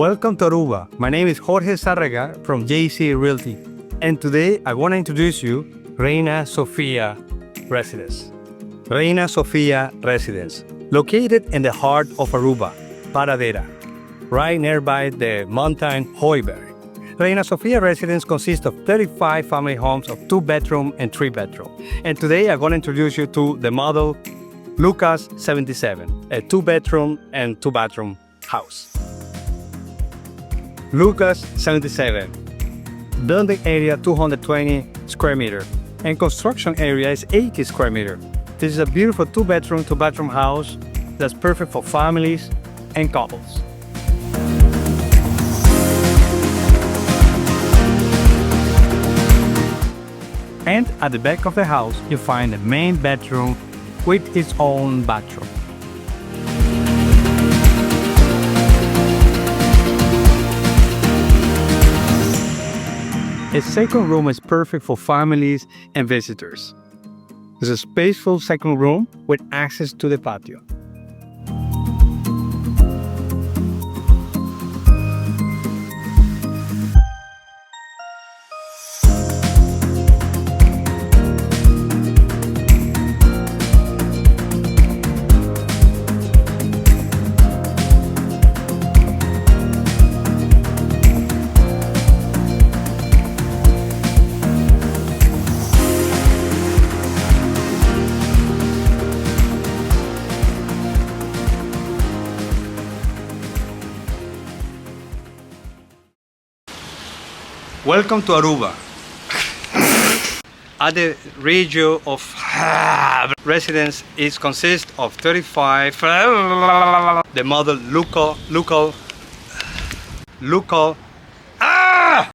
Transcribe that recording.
Welcome to Aruba. My name is Jorge Zarraga from JZ Realty. And today I want to introduce you Reina Sophia Residences. Reina Sophia Residence, located in the heart of Aruba, Paradera, right nearby the mountain Hooiberg. Reina Sophia Residence consists of 35 family homes of 2-bedroom and 3-bedroom. And today I'm going to introduce you to the model Luca 77, a 2-bedroom and 2-bathroom house. Luca 77, building area 220 square meter, and construction area is 80 square meter. This is a beautiful 2-bedroom, 2-bathroom house that's perfect for families and couples. And at the back of the house, you find the main bedroom with its own bathroom. A second room is perfect for families and visitors. There's a spaceful second room with access to the patio. Welcome to Aruba. At the region of residence consists of 35. The model Luca